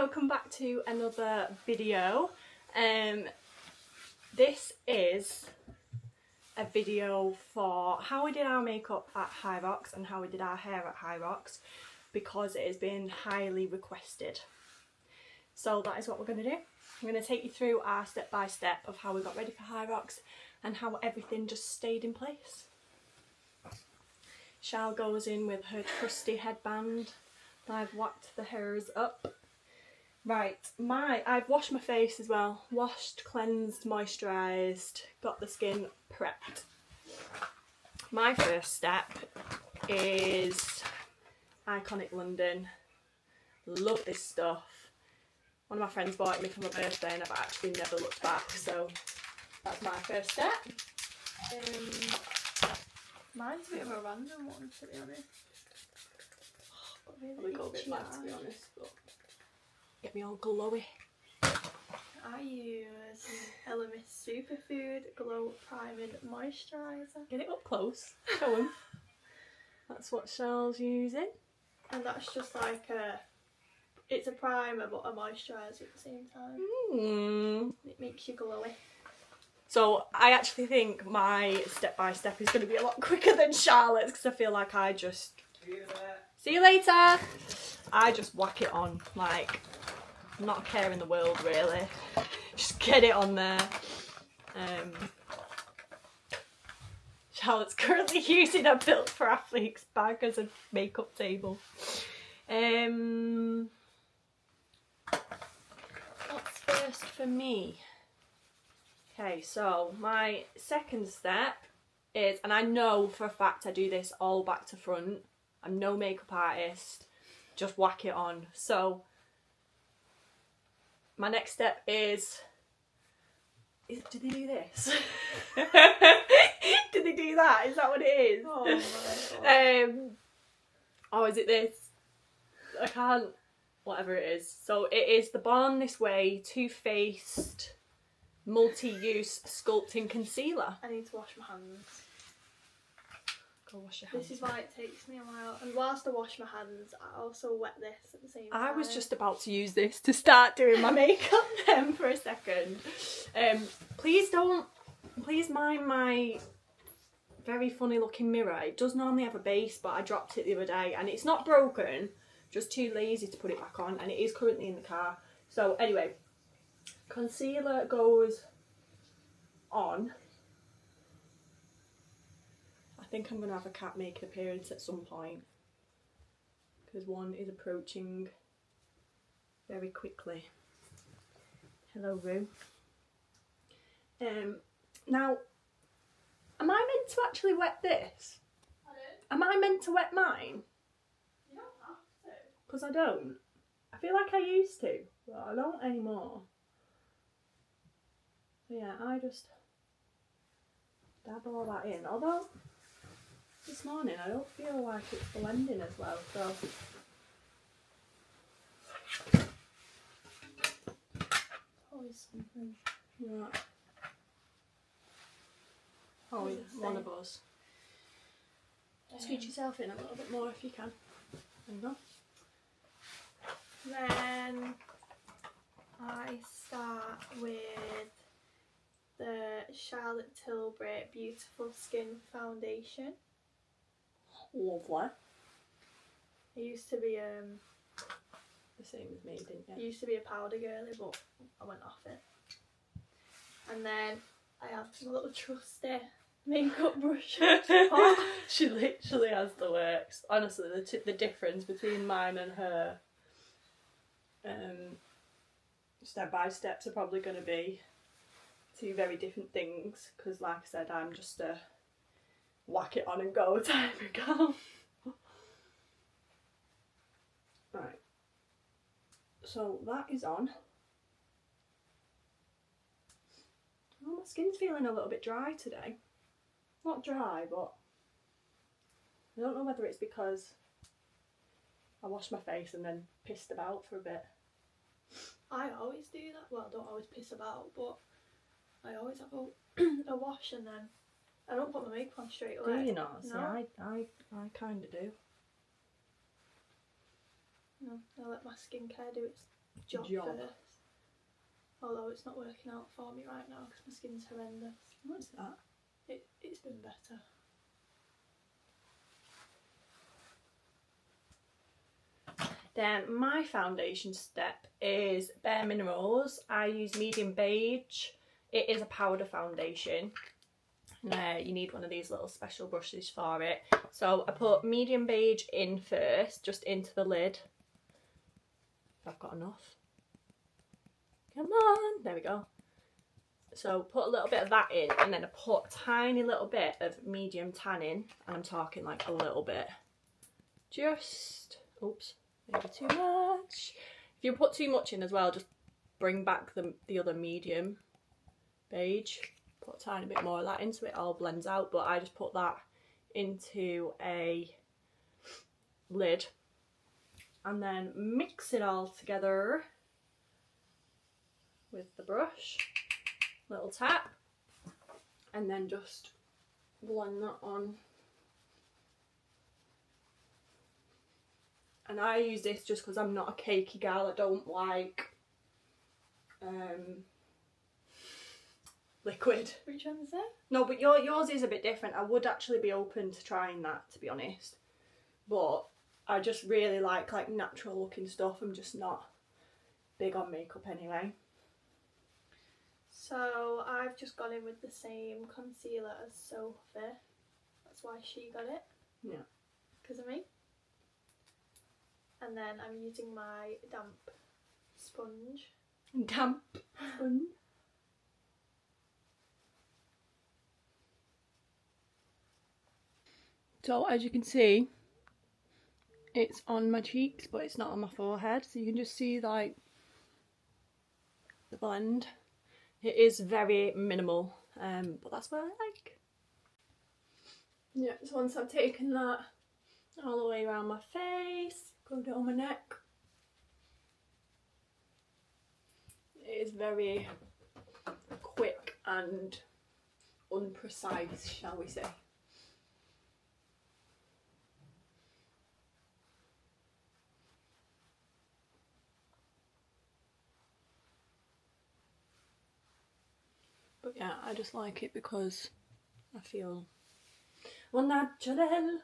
welcome back to another video. This is a video for how we did our makeup at Hyrox and how we did our hair at Hyrox, because it has been highly requested. So that is what we're going to do. I'm going to take you through our step by step of how we got ready for Hyrox and how everything just stayed in place. Shal goes in with her trusty headband. I've whacked the hairs up. Right, I've washed my face as well. Washed, cleansed, moisturised, got the skin prepped. My first step is Iconic London. Love this stuff. One of my friends bought it me for my birthday and I've actually never looked back, so that's my first step. Mine's a bit of a random one, to be honest. Really go a bit bad, to be honest, but get me all glowy. I use Elemis Superfood Glow Priming Moisturiser. Get it up close. Show 'em. That's what Shal's using. And that's just like it's a primer but a moisturiser at the same time. It makes you glowy. So I actually think my step by step is going to be a lot quicker than Charlotte's, because I feel like I just... See you later! I just whack it on, like, not a care in the world really. Just get it on there. Charlotte's currently using a Built for Athletes bag as a makeup table. What's first for me? Okay, so my second step is, and I know for a fact I do this all back to front, I'm no makeup artist, just whack it on. So my next step is did they do this? Did they do that? Is that what it is? Oh my god. Or is it this? I can't, whatever it is. So it is the Born This Way Too Faced Multi-Use Sculpting Concealer. I need to wash my hands. Go wash your hands. This is why it takes me a while. And whilst I wash my hands, I also wet this at the same time. I was just about to use this to start doing my makeup then for a second. Please mind my very funny looking mirror. It does normally have a base, but I dropped it the other day and it's not broken, just too lazy to put it back on, and it is currently in the car. So anyway, concealer goes on. I think I'm going to have a cat make an appearance at some point, because one is approaching very quickly. Hello, Roo. Now, am I meant to actually wet this? Am I meant to wet mine? You don't have to. Because I don't. I feel like I used to, but I don't anymore. So yeah, I just dab all that in. Although, this morning I don't feel like it's blending as well, so... Always something. Yeah. Oh, one of us. Scoot yourself in a little bit more if you can. There you go. Then I start with the Charlotte Tilbury Beautiful Skin Foundation. Lovely. I used to be The same as me, didn't I you? used to be a powder girly, but I went off it. And then I have a little trusty makeup brush. She literally has the works. Honestly, the difference between mine and her step by steps are probably going to be two very different things, because like I said, I'm just a whack it on and go type of girl. Right, so that is on. Oh, my skin's feeling a little bit dry today. Not dry, but I don't know whether it's because I washed my face and then pissed about for a bit. I always do that. Well, I don't always piss about, but I always have a wash and then I don't put my makeup on straight away. Do you not? No. See, I kind of do. No, I let my skincare do its job first. Although it's not working out for me right now because my skin's horrendous. What's that? It's been better. Then my foundation step is Bare Minerals. I use medium beige. It is a powder foundation. You need one of these little special brushes for it. So I put medium beige in first, just into the lid. If I've got enough. Come on, there we go. So put a little bit of that in, and then I put a tiny little bit of medium tannin, and I'm talking like a little bit. Just, oops, maybe too much. If you put too much in as well, just bring back the other medium beige. Put a tiny bit more of that in so it all blends out, but I just put that into a lid and then mix it all together with the brush, little tap, and then just blend that on. And I use this just because I'm not a cakey gal. I don't like liquid. Which one is it? No, but yours is a bit different. I would actually be open to trying that, to be honest. But I just really like natural looking stuff. I'm just not big on makeup anyway. So I've just gone in with the same concealer as Sophie. That's why she got it. Yeah. Because of me. And then I'm using my damp sponge. Damp sponge. So as you can see, it's on my cheeks, but it's not on my forehead. So you can just see like the blend. It is very minimal, but that's what I like. Yeah, so once I've taken that all the way around my face, go down my neck. It is very quick and unprecise, shall we say. But yeah, I just like it because I feel natural.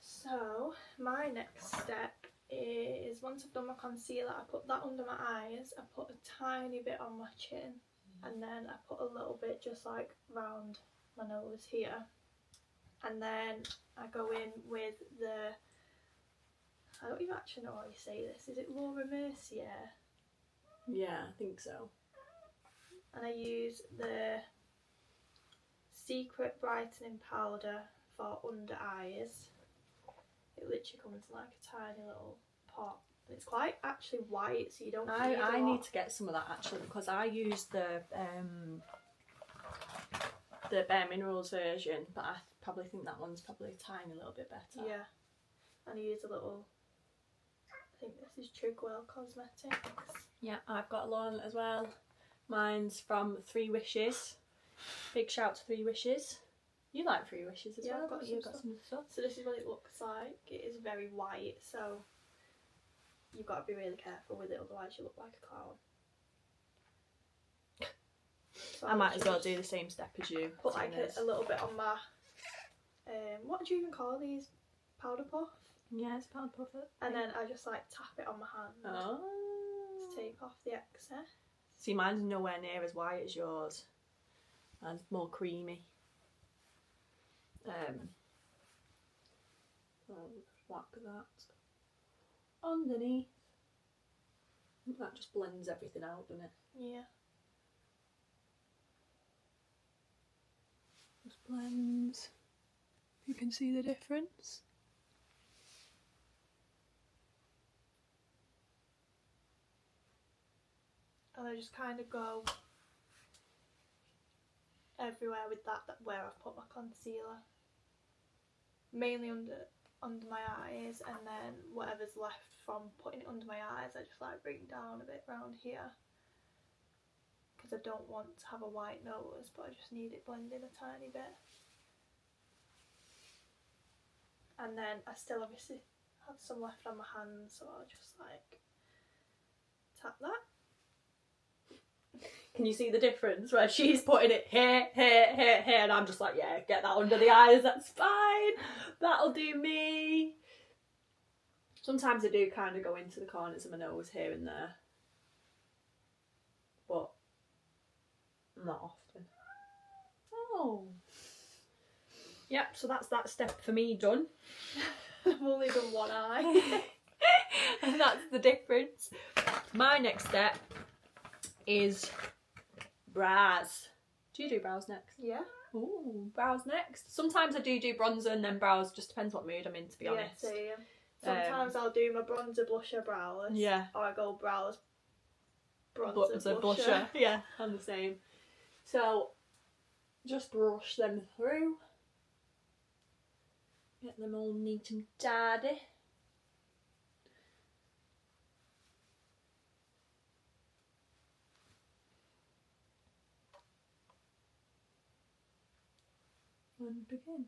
So my next step is, once I've done my concealer, I put that under my eyes, I put a tiny bit on my chin, and then I put a little bit just like round my nose here, and then I go in with the, I don't even actually know how you say this, is it Laura Mercier? Yeah, I think so. And I use the Secret Brightening Powder for under eyes. It literally comes in like a tiny little pot. It's quite actually white, so you don't need I need to get some of that actually, because I use the Bare Minerals version, but I probably think that one's probably a tiny little bit better. Yeah. And I use a little, I think this is Trigwell Cosmetics. Yeah, I've got one as well. Mine's from 3 Wishes. Big shout to 3 Wishes. You like 3 Wishes as well? I've got You've some got some stuff. So this is what it looks like. It is very white, so you've got to be really careful with it, otherwise you look like a clown. So I might as well do the same step as you. Put like a little bit on my, what do you even call these? Powder puff? Yeah, it's powder puff. And then I just like tap it on my hand to take off the excess. See, mine's nowhere near as white as yours. Mine's more creamy. I'll whack that underneath. That just blends everything out, doesn't it? Yeah. Just blends. You can see the difference. And I just kind of go everywhere with that where I've put my concealer. Mainly under my eyes, and then whatever's left from putting it under my eyes, I just like bring down a bit round here. Because I don't want to have a white nose, but I just need it blending a tiny bit. And then I still obviously had some left on my hands, so I'll just like tap that. Can you see the difference where she's putting it here, here, here, here, and I'm just like, yeah, get that under the eyes, that's fine, that'll do me. Sometimes I do kind of go into the corners of my nose here and there, but not often. Oh. Yep, so that's that step for me done. I've only done one eye. And that's the difference. My next step is brows. Do you do brows next? Yeah. Ooh, brows next. Sometimes I do bronzer and then brows, just depends what mood I'm in, to be honest. Yeah, same. Sometimes I'll do my bronzer, blusher, brows. Yeah. Or I go brows, bronzer, blusher. Yeah, I'm the same. So, just brush them through. Get them all neat and tidy. And begin.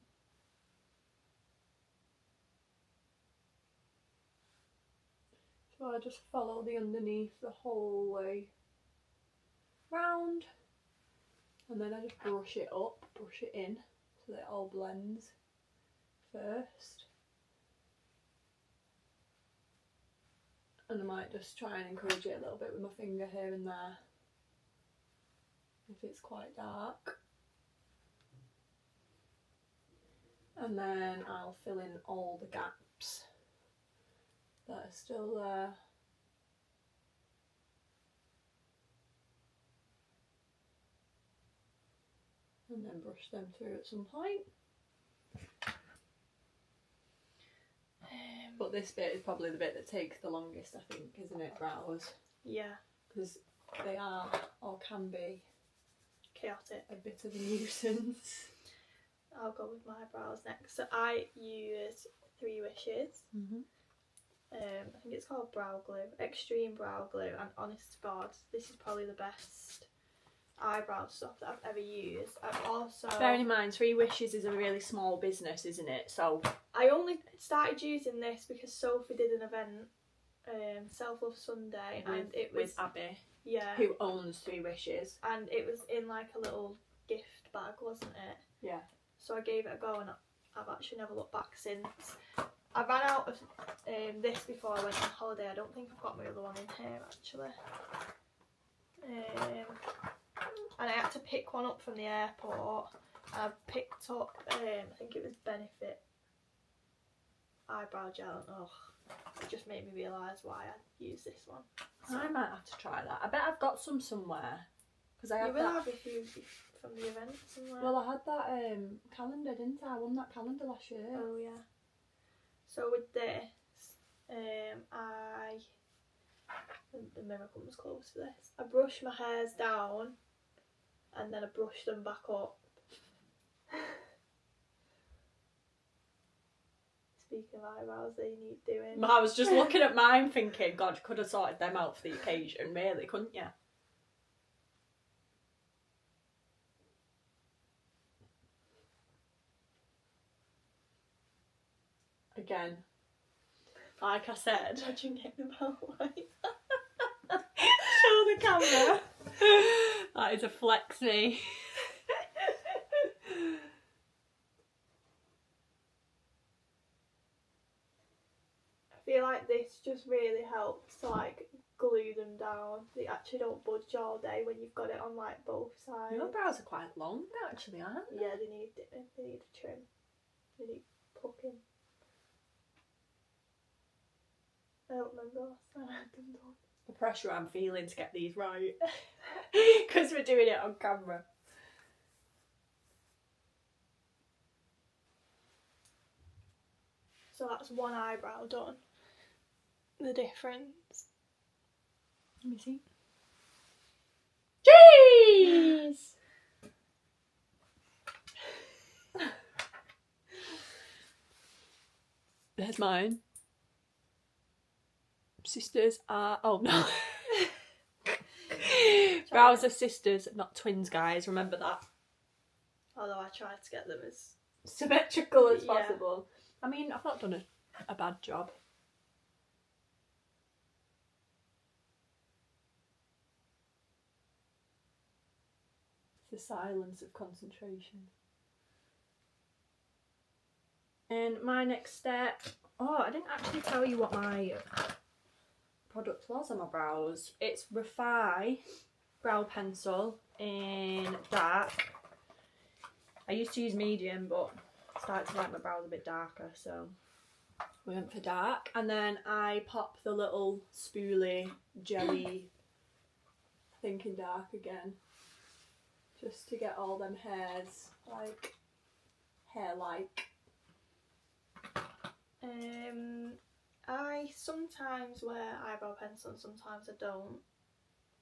So I just follow the underneath the whole way round, and then I just brush it up, brush it in so that it all blends first. And I might just try and encourage it a little bit with my finger here and there if it's quite dark. And then I'll fill in all the gaps that are still there. And then brush them through at some point. But this bit is probably the bit that takes the longest, I think, isn't it, brows? Yeah. Because they are, or can be, Chaotic. a bit of a nuisance. I'll go with my brows next. So I use 3 Wishes. I think it's called brow glue, extreme brow glue, and honest to God, this is probably the best eyebrow stuff that I've ever used. I've also... Bearing in mind, 3 Wishes is a really small business, isn't it? So I only started using this because Sophie did an event, Self Love Sunday, and it was... with Abby, yeah. who owns 3 Wishes. And it was in like a little gift bag, wasn't it? Yeah. So I gave it a go and I've actually never looked back since. I ran out of this before I went on holiday. I don't think I've got my other one in here actually. And I had to pick one up from the airport. And I picked up, I think it was Benefit eyebrow gel. And it just made me realise why I use this one. So I might have to try that. I bet I've got some somewhere. Because I you had will that. have if you from the event somewhere. Well, I had that calendar, didn't I? I won that calendar last year. Oh yeah. So with this, the mirror comes close to this. I brush my hairs down, and then I brush them back up. Speaking of eyebrows, they need doing. I was just looking at mine thinking, God, you could have sorted them out for the occasion, really, couldn't you? Again, like I said, Imagine getting them out like show the camera. That is a flex me. I feel like this just really helps to like glue them down. They actually don't budge all day when you've got it on like both sides. Your brows are quite long actually, aren't they? Yeah, they need a trim. They need plucking. I don't remember last time I had them done. The pressure I'm feeling to get these right. Because we're doing it on camera. So that's one eyebrow done. The difference. Let me see. Jeez! There's mine. Sisters are... Oh, no. Brows are sisters, not twins, guys. Remember that. Although I tried to get them as... Symmetrical as Yeah. possible. I mean, I've not done a bad job. The silence of concentration. And my next step, oh, I didn't actually tell you what my product was on my brows. It's Refi brow pencil in dark. I used to use medium, but I started to like my brows a bit darker, so we went for dark. And then I pop the little spoolie jelly thing in dark again, just to get all them hairs like hair-like. I sometimes wear eyebrow pencil and sometimes I don't.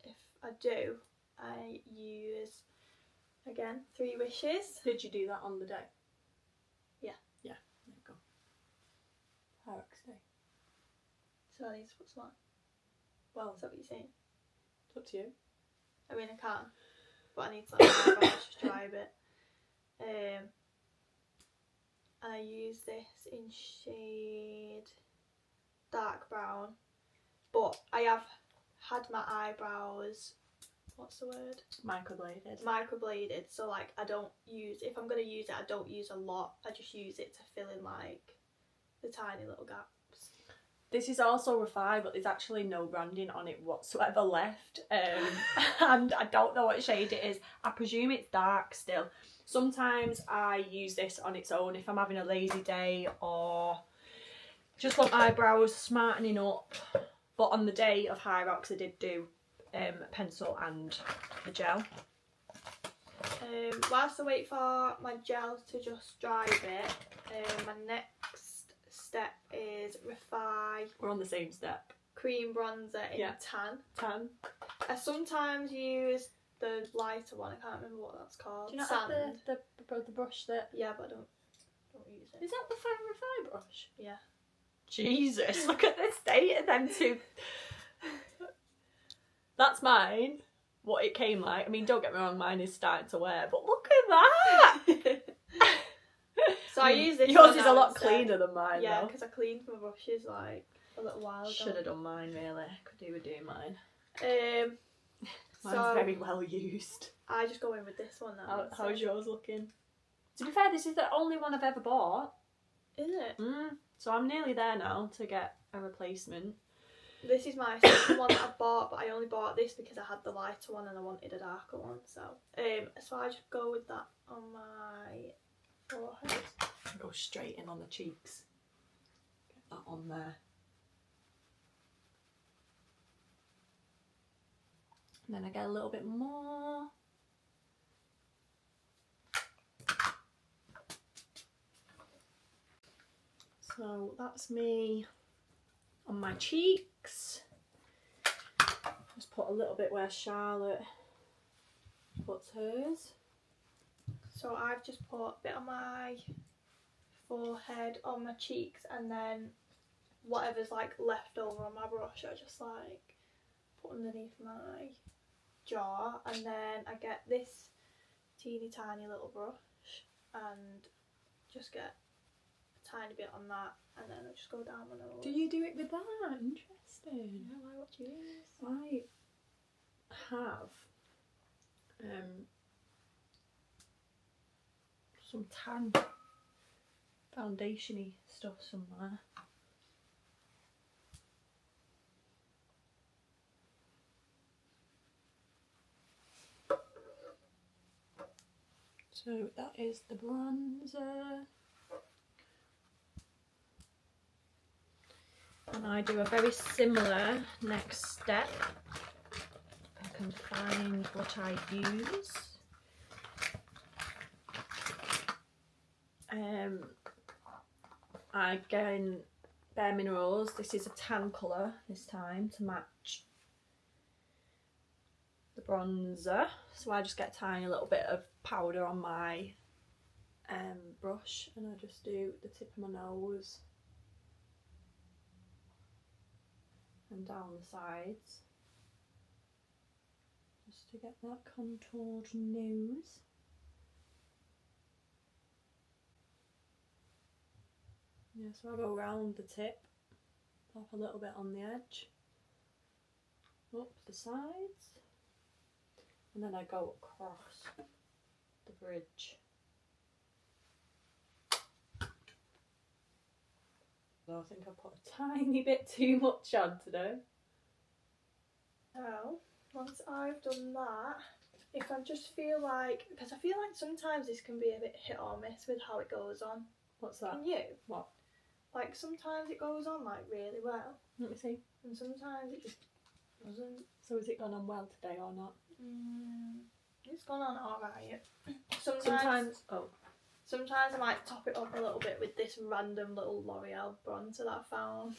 If I do, I use, again, 3 Wishes. Did you do that on the day? Yeah. Yeah, there you go. Hyrox day. So I need to put some on. Well, Is that what you're saying? it's up to you. I mean, I can, but I need to like my eyebrows just dry a bit. And I use this in shade dark brown, but I have had my eyebrows, what's the word? Microbladed, so like I don't use, if I'm going to use it, I don't use a lot, I just use it to fill in like the tiny little gaps. This is also Refi, but there's actually no branding on it whatsoever left. And I don't know what shade it is. I presume it's dark still. Sometimes I use this on its own if I'm having a lazy day or just want my eyebrows smartening up. But on the day of Hyrox, I did do pencil and the gel. Whilst I wait for my gel to just dry a bit, my next step is Refi. We're on the same step. Cream bronzer in tan. Tan. I sometimes use the lighter one. I can't remember what that's called. Do you not Sand. have the brush that... Yeah, but I don't use it. Is that the fine Refi brush? Yeah. Jesus, look at the state of them two. That's mine. What it came like. I mean, don't get me wrong, mine is starting to wear, but look at that. So I use this. Yours is a lot cleaner than mine, yeah, though. because I cleaned my brushes like a little while ago. Should have done mine, really. Could do with doing mine. Mine's Mine's very well used. I just go in with this one now. How's yours looking? To be fair, this is the only one I've ever bought. Is it? So I'm nearly there now to get a replacement. This is my second one that I bought, but I only bought this because I had the lighter one and I wanted a darker one. So I just go with that on my forehead. Go straight in on the cheeks. Get that on there. And then I get a little bit more. So that's me on my cheeks. Just put a little bit where Charlotte puts hers. So I've just put a bit on my forehead, on my cheeks, and then whatever's like left over on my brush I just like put underneath my jaw, and then I get this teeny tiny little brush and just get a tiny bit on that, and then I just go down my nose. Do you do it with that? Interesting. Yeah, why, what do you use? I have some tan foundation-y stuff somewhere. So that is the bronzer. And I do a very similar next step. If I can find what I use. Again, Bare Minerals. This is a tan colour this time to match the bronzer. So I just get a tiny little bit of powder on my brush, and I just do the tip of my nose and down the sides, just to get that contoured nose. Yeah, so I go round the tip, pop a little bit on the edge, up the sides, and then I go across. the bridge. I think I put a tiny bit too much on today. So once I've done that, if I just feel like, because I feel like sometimes this can be a bit hit or miss with how it goes on. What's that? Can you? What? Like sometimes it goes on like really well, Let me see. and sometimes it just doesn't. So has it gone on well today or not? It's gone on alright. Sometimes I might top it up a little bit with this random little L'Oreal bronzer that I found.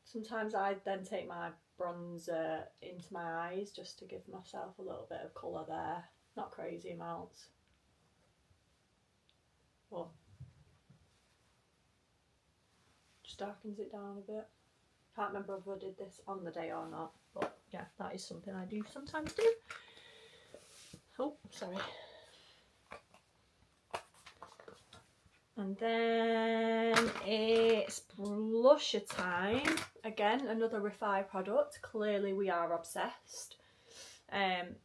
Sometimes I then take my bronzer into my eyes just to give myself a little bit of colour there. Not crazy amounts. But just darkens it down a bit. Can't remember if I did this on the day or not, but yeah, that is something I do sometimes do. Oh, sorry. And then it's blusher time. Again, another Refi product. Clearly we are obsessed.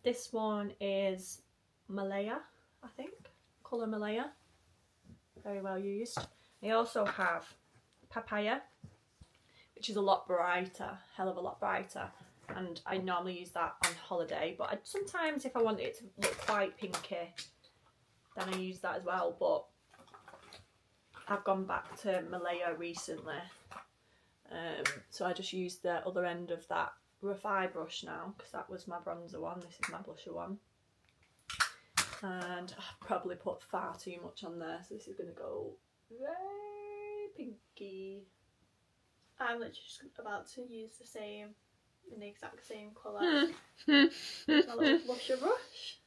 This one is Malaya, I think. Colour Malaya. Very well used. They also have Papaya, which is a lot brighter, hell of a lot brighter. And I normally use that on holiday, but sometimes if I want it to look quite pinky, then I use that as well. But I've gone back to Malaya recently, so I just used the other end of that Refi brush now, because that was my bronzer one. This is my blusher one, and I've probably put far too much on there, so this is going to go very pinky. I'm literally just about to use in the exact same colour. My little blusher brush.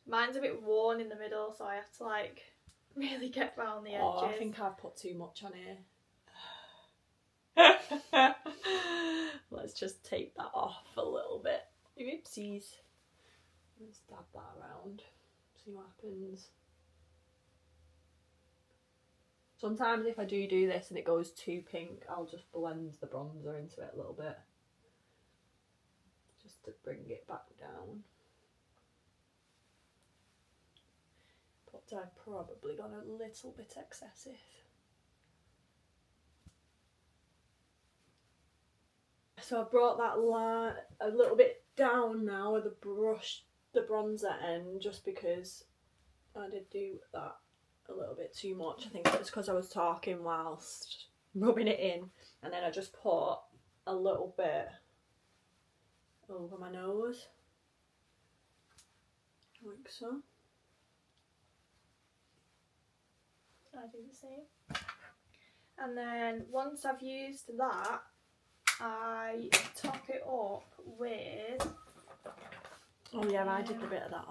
Mine's a bit worn in the middle, so I have to like really get round the edges. Oh, I think I've put too much on here. Let's just take that off a little bit. Oopsies. Let's dab that around. See what happens. Sometimes if I do this and it goes too pink, I'll just blend the bronzer into it a little bit. Just to bring it back down. But I've probably gone a little bit excessive. So I've brought that line a little bit down now with the brush, the bronzer end, just because I did do that a little bit too much. I think it was because I was talking whilst rubbing it in, and then I just put a little bit over my nose, like so. I do the same. And then once I've used that, I top it up with... Oh yeah, I did a bit of that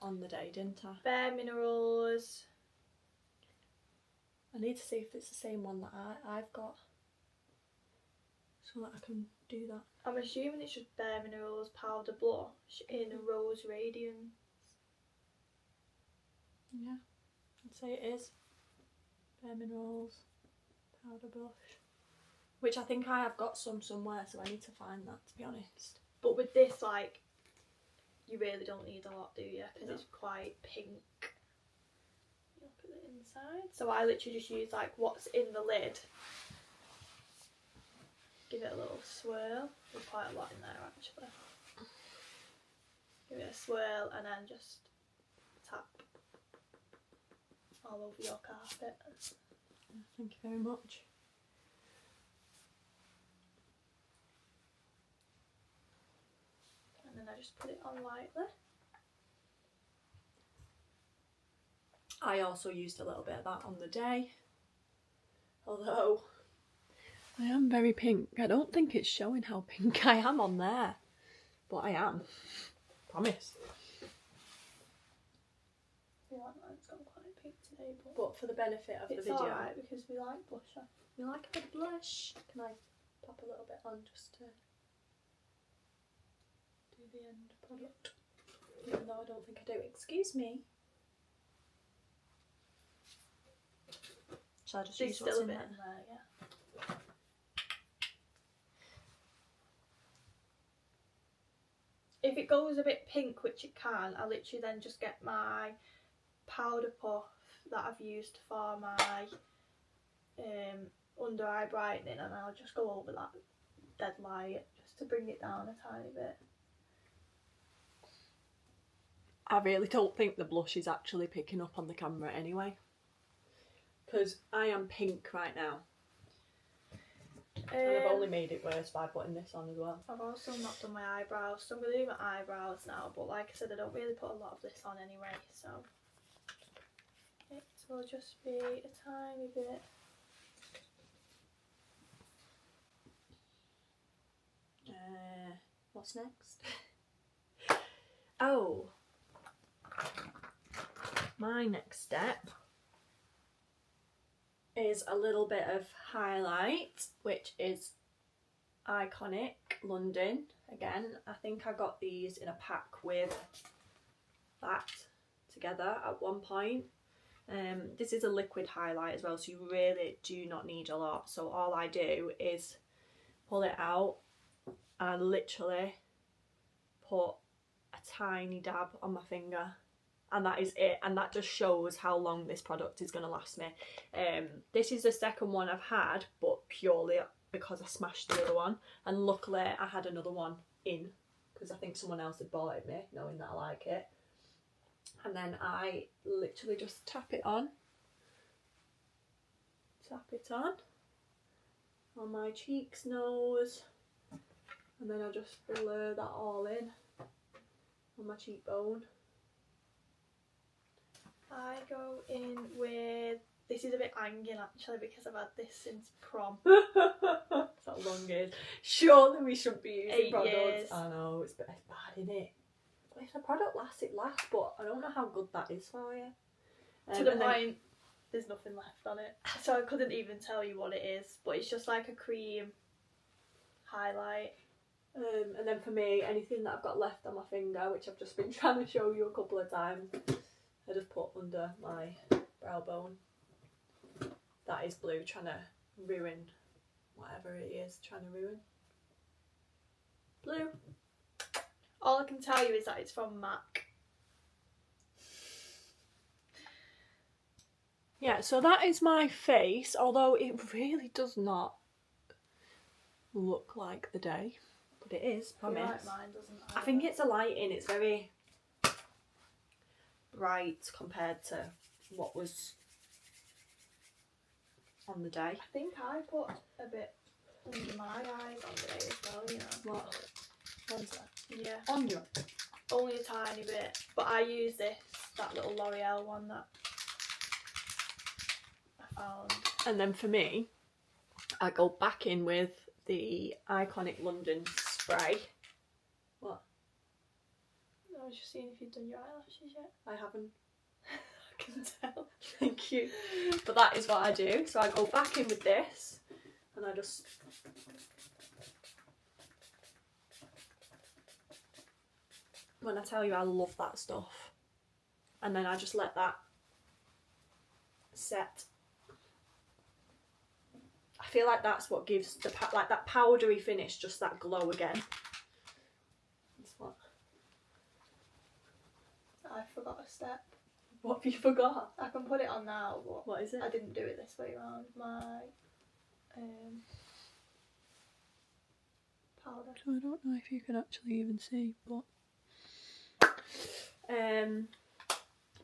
on the day, didn't I? Bare Minerals. I need to see if it's the same one that I've got, so that I can do that. I'm assuming it's just Bare Minerals powder blush in Rose Radiance. Yeah, I'd say it is. Bare Minerals powder blush. Which I think I have got some somewhere, so I need to find that, to be honest. But with this, like, you really don't need a lot, do you? Because it's quite pink. Look at the inside. So I literally just use, like, what's in the lid. Give it a little swirl. There's quite a lot in there, actually. Give it a swirl and then just tap all over your carpet. Thank you very much. And then I just put it on lightly. I also used a little bit of that on the day, although I am very pink. I don't think it's showing how pink I am on there, but I am. Promise. I feel like mine's gone quite pink today, but for the benefit of the video, it's alright because we like blusher. We like a bit of blush. Can I pop a little bit on just to do the end product? Even though I don't think I do. Excuse me. Shall I just There's use still what's a in bit there? in there, yeah. If it goes a bit pink, which it can, I literally then just get my powder puff that I've used for my under eye brightening, and I'll just go over that dead light just to bring it down a tiny bit. I really don't think the blush is actually picking up on the camera anyway, because I am pink right now. And I've only made it worse by putting this on as well. I've also not done my eyebrows, so I'm going to do my eyebrows now, but like I said, I don't really put a lot of this on anyway, so it will just be a tiny bit. What's next? Oh, my next step is a little bit of highlight, which is Iconic London. Again, I think I got these in a pack with that together at one point. This is a liquid highlight as well, so you really do not need a lot. So all I do is pull it out and literally put a tiny dab on my finger, and that is it, and that just shows how long this product is going to last me. This is the second one I've had, but purely because I smashed the other one, and luckily I had another one in because I think someone else had bought it me knowing that I like it. And then I literally just tap it on my cheeks, nose, and then I just blur that all in on my cheekbone. I go in with, this is a bit hanging actually because I've had this since prom. That's how long it is. Surely we shouldn't be using 8 products. years. I know, it's bad, isn't it? But if the product lasts, it lasts, but I don't know how good that is for you. To the point, there's nothing left on it. So I couldn't even tell you what it is, but it's just like a cream highlight. And then for me, anything that I've got left on my finger, which I've just been trying to show you a couple of times, I just put under my brow bone. That is blue, trying to ruin whatever it is, trying to ruin. Blue. All I can tell you is that it's from MAC. Yeah, so that is my face, although it really does not look like the day, but it is, promise. Like mine doesn't. I think it's a lighting, it's very bright compared to what was on the day. I think I put a bit under my eyes on the day as well, you know. What? What's that? Yeah. On your? Only a tiny bit, but I use that little L'Oreal one that I found. And then for me, I go back in with the Iconic London spray. What? I was just seeing if you'd done your eyelashes yet. I haven't. I can tell. Thank you. But that is what I do. So I go back in with this, and I just when I tell you I love that stuff, and then I just let that set. I feel like that's what gives the like that powdery finish just that glow again. That's what. I forgot a step. What have you forgot? I can put it on now, but What is it? I didn't do it this way around. My powder. So I don't know if you can actually even see, but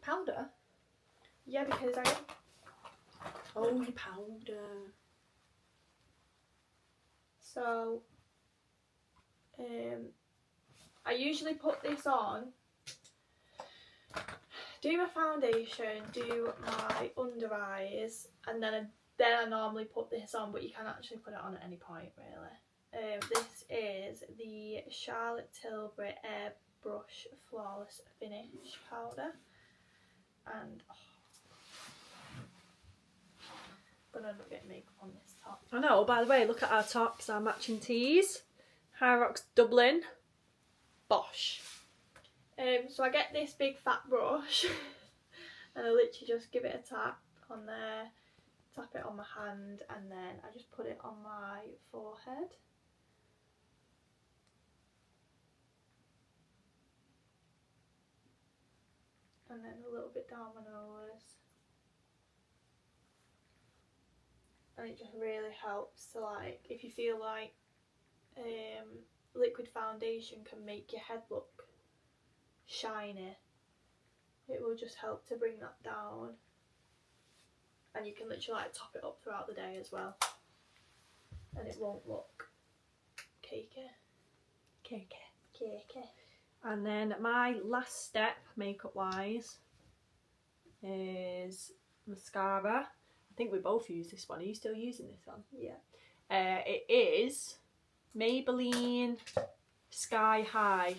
powder. Yeah, because I. Oh, your powder. So, I usually put this on, do my foundation, do my under eyes, and then I normally put this on, but you can actually put it on at any point, really. This is the Charlotte Tilbury Airbrush Flawless Finish Powder, and I'm gonna get makeup on this top. I know, by the way, look at our tops, our matching tees. Hyrox Dublin. Bosh. So I get this big fat brush and I literally just give it a tap on there, tap it on my hand, and then I just put it on my forehead. and then a little bit down my nose. And it just really helps to, like, if you feel like liquid foundation can make your head look shiny, it will just help to bring that down. And you can literally like top it up throughout the day as well, and it won't look cakey. And then my last step makeup wise is mascara. I think we both use this one. Are you still using this one? Yeah. It is Maybelline Sky High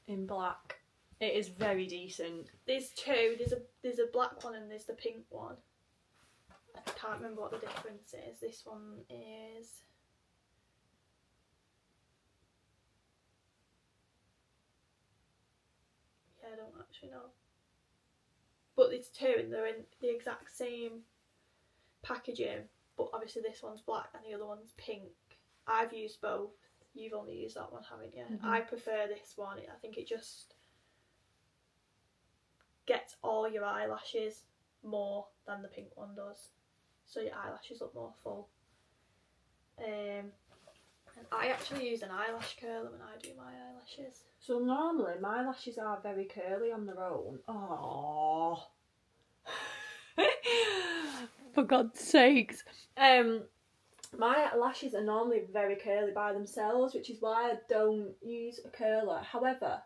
in black. It is very decent. There's two. There's a black one and there's the pink one. I can't remember what the difference is. This one is... yeah, I don't actually know. But there's two and they're in the exact same packaging. But obviously this one's black and the other one's pink. I've used both. You've only used that one, haven't you? Mm-hmm. I prefer this one. I think it just gets all your eyelashes more than the pink one does. So your eyelashes look more full. And I actually use an eyelash curler when I do my eyelashes. So normally my lashes are very curly on their own. Oh, for God's sakes. My lashes are normally very curly by themselves, which is why I don't use a curler. However,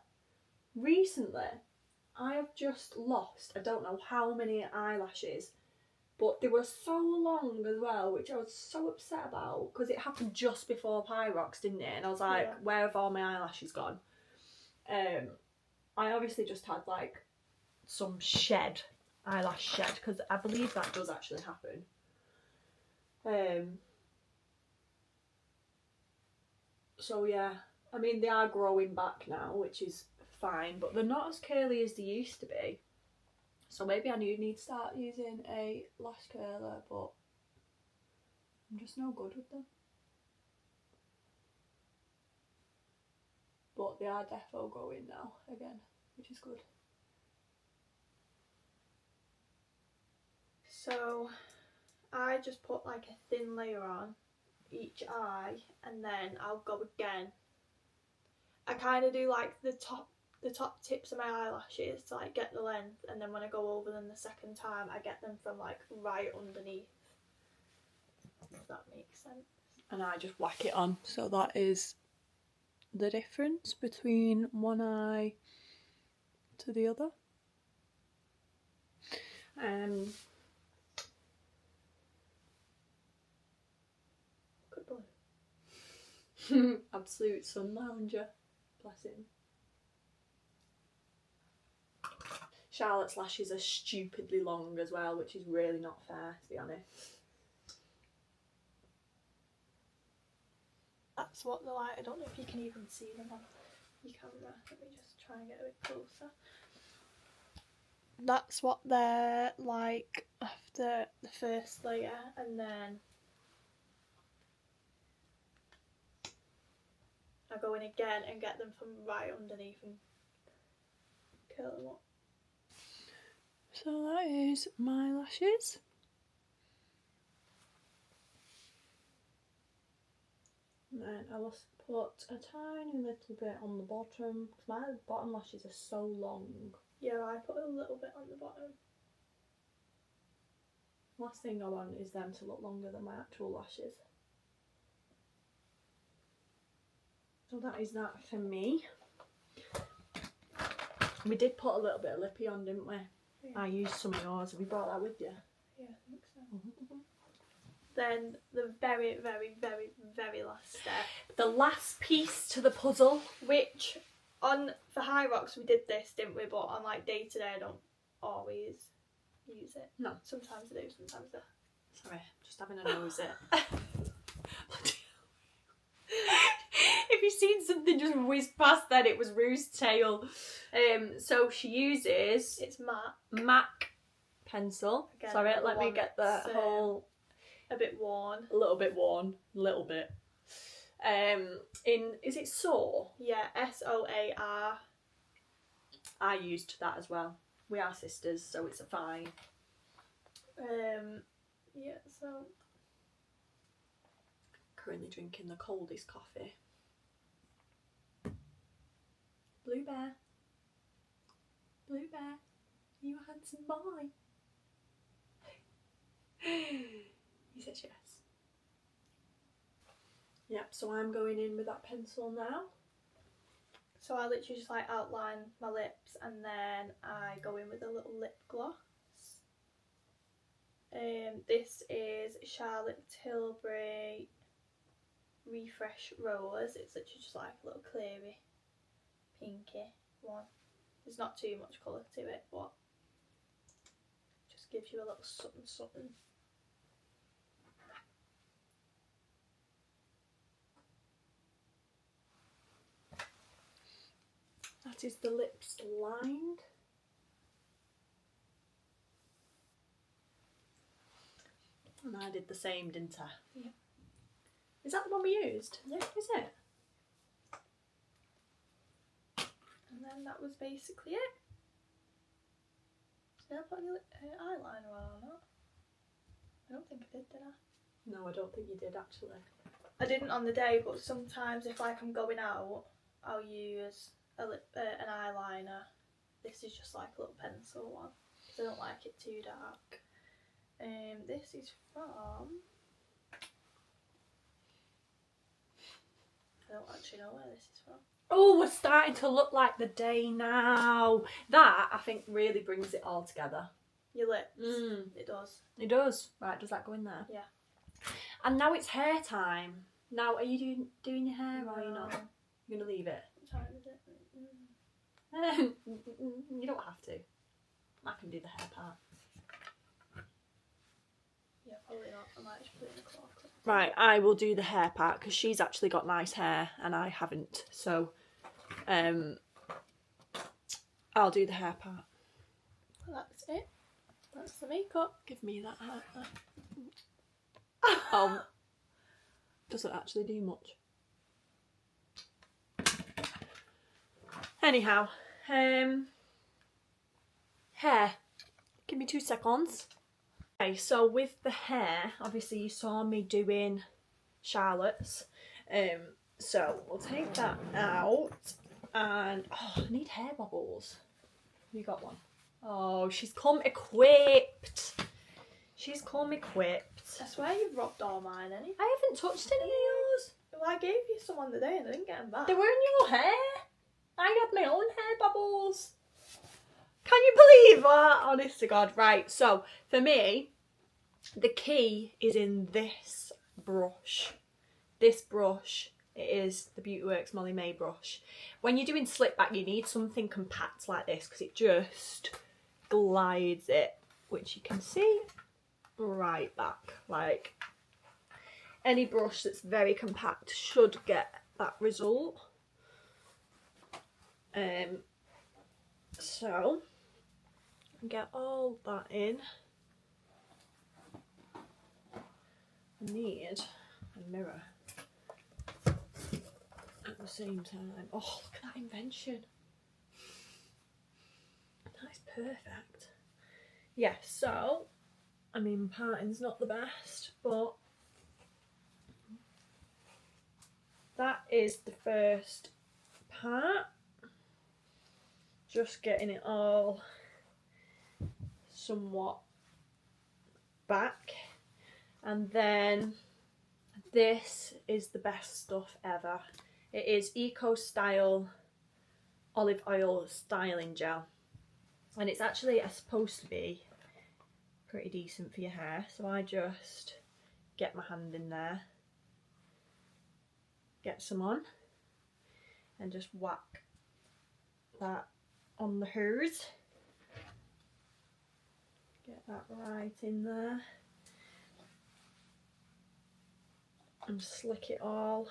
recently I have just lost, I don't know how many eyelashes, but they were so long as well, which I was so upset about because it happened just before Hyrox, didn't it? And I was like, Yeah. where have all my eyelashes gone? I obviously just had like some eyelash shed, because I believe that does actually happen. So yeah, I mean they are growing back now, which is fine, but they're not as curly as they used to be. So maybe I do need to start using a lash curler, but I'm just no good with them. But they are defo growing now again, which is good. So I just put like a thin layer on each eye and then I'll go again. I kind of do like the top tips of my eyelashes to like get the length, and then when I go over them the second time I get them from like right underneath, if that makes sense. And I just whack it on, so that is the difference between one eye to the other. Good boy. Absolute sun lounger, bless him. Charlotte's lashes are stupidly long as well, which is really not fair, to be honest. That's what they're like. I don't know if you can even see them on your camera. Let me just try and get a bit closer. That's what they're like after the first layer, and then I go in again and get them from right underneath and curl them up. So that is my lashes. And then I will put a tiny little bit on the bottom, because my bottom lashes are so long. Yeah, I put a little bit on the bottom. Last thing I want is them to look longer than my actual lashes. So that is that for me. We did put a little bit of lippy on, didn't we? Yeah. I used some of yours. Have you brought that with you? Yeah, I think so. Then the very, very, very, very last step. The last piece to the puzzle. Which, for Hyrox we did this, didn't we? But on like day to day I don't always use it. No. Sometimes I do, sometimes I don't. Sorry, just having a nose it. If you've seen something just whiz past, then it was Rue's tail. So she uses... It's matte. MAC pencil. Again, Sorry, the let me one get the that's, whole... A bit worn. A little bit worn. A little bit. Is it Soar? Yeah, SOAR. I used that as well. We are sisters, so it's a fine. Yeah, so Currently drinking the coldest coffee. Blue Bear. Blue Bear, you a handsome boy? He says yes. Yep, so I'm going in with that pencil now. So I literally just like outline my lips and then I go in with a little lip gloss. This is Charlotte Tilbury Refresh Rose. It's literally just like a little cleary, pinky one. There's not too much colour to it, but just gives you a little something something. That is the lips lined. And I did the same, didn't I? Yeah. Is that the one we used? Yeah. Is it? And then that was basically it. Did I put any eyeliner on or not? I don't think I did I? No, I don't think you did actually. I didn't on the day, but sometimes if like I'm going out, I'll use an eyeliner. This is just like a little pencil one because I don't like it too dark. This is from, I don't actually know where this is from. Oh, we're starting to look like the day now. That, I think, really brings it all together. Your lips. It does. It does. Right, does that go in there? Yeah. And now it's hair time. Now, are you doing your hair or are you not? You're going to leave it? What time is it? You don't have to. I can do the hair part. Yeah, probably not. I might just put it in a claw clip. Right, I will do the hair part because she's actually got nice hair and I haven't. So, I'll do the hair part. Well, that's it. That's the makeup. Give me that hat. Oh, doesn't actually do much. Anyhow, hair. Give me 2 seconds. Okay, so with the hair, obviously you saw me doing Charlotte's. So we'll take that out and I need hair bubbles. You got one? Oh, she's come equipped. She's come equipped. I swear you've robbed all mine, any? I haven't touched any of yours. Well, I gave you some on the day and I didn't get them back. They were in your hair. I had my own hair bubbles. Can you believe that? Honest to God. Right, so for me, the key is in this brush. This brush, it is the Beauty Works Molly May brush. When you're doing slip back, you need something compact like this because it just glides it, which you can see right back. Like any brush that's very compact should get that result. So get all that in. I need a mirror at the same time. Oh, look at that invention. That is perfect. Yeah, so I mean, parting's not the best, but that is the first part. Just getting it all somewhat back. And then this is the best stuff ever. It is Eco Style Olive Oil Styling Gel. And it's actually supposed to be pretty decent for your hair. So I just get my hand in there, get some on, and just whack that on the hairs. Get that right in there. And slick it all.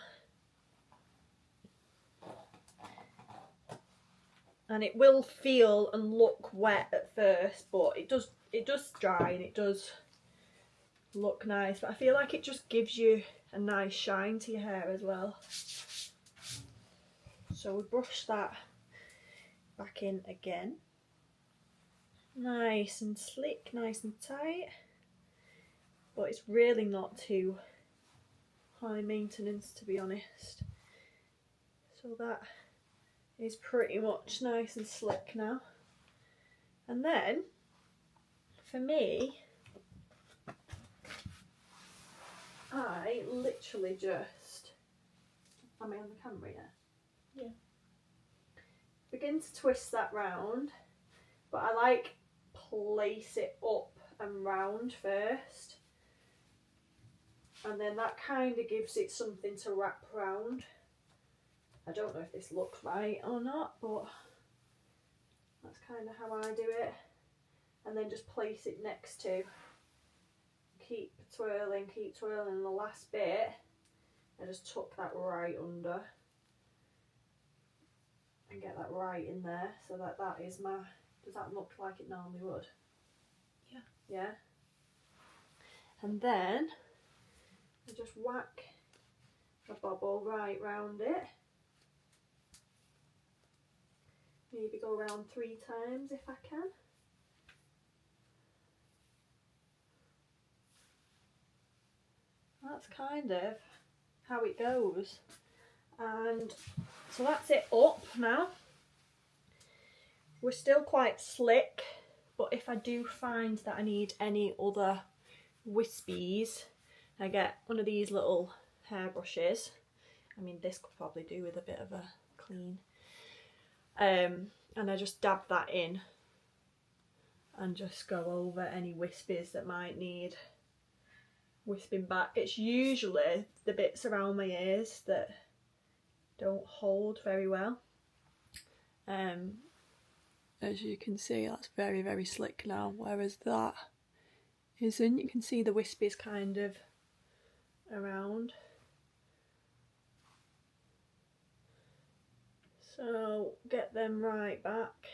And it will feel and look wet at first, but it does dry and it does look nice. But I feel like it just gives you a nice shine to your hair as well. So we brush that back in again. Nice and slick, nice and tight, but it's really not too high maintenance, to be honest. So that is pretty much nice and slick now. And then for me, I literally just, am I on the camera yet? Yeah. Begin to twist that round, but I like place it up and round first, and then that kind of gives it something to wrap round. I don't know if this looks right or not, but that's kind of how I do it. And then just place it next to, keep twirling, and the last bit I just tuck that right under and get that right in there, so that that is my, does that look like it normally would? Yeah. Yeah. And then I just whack a bobble right round it. Maybe go around 3 times if I can. That's kind of how it goes. And so that's it up now. We're still quite slick, but if I do find that I need any other wispies, I get one of these little hairbrushes. I mean, this could probably do with a bit of a clean. And I just dab that in and just go over any wispies that might need wisping back. It's usually the bits around my ears that don't hold very well. As you can see, that's very, very slick now, whereas that isn't. You can see the wispies kind of around. So get them right back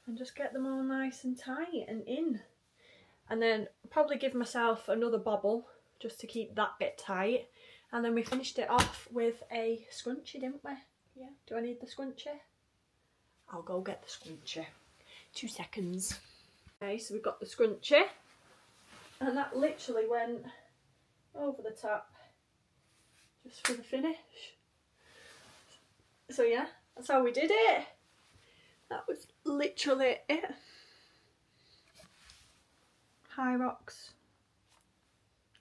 and just get them all nice and tight and in. And then probably give myself another bobble just to keep that bit tight. And then we finished it off with a scrunchie, didn't we? Yeah. Do I need the scrunchie? I'll go get the scrunchie. 2 seconds. Okay, so we've got the scrunchie. And that literally went over the top just for the finish. So yeah, that's how we did it. That was literally it. Hyrox.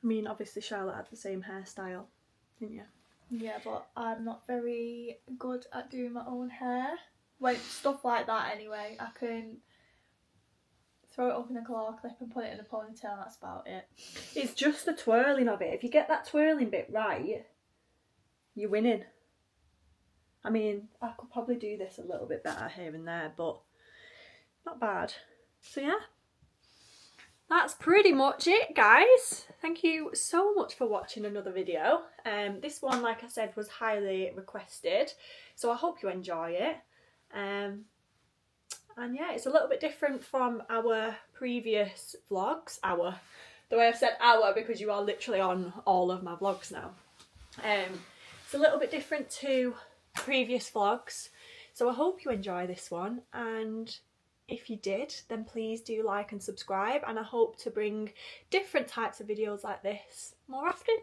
I mean, obviously Charlotte had the same hairstyle, didn't you? Yeah, but I'm not very good at doing my own hair. Like, stuff like that anyway. I can throw it up in a claw clip and put it in a ponytail, and that's about it. It's just the twirling of it. If you get that twirling bit right, you're winning. I mean, I could probably do this a little bit better here and there, but not bad. So yeah, that's pretty much it, guys. Thank you so much for watching another video. This one, like I said, was highly requested, so I hope you enjoy it. And yeah, it's a little bit different from our previous vlogs. The way I've said our, because you are literally on all of my vlogs now. It's a little bit different to previous vlogs, so I hope you enjoy this one, and if you did, then please do like and subscribe, and I hope to bring different types of videos like this more often.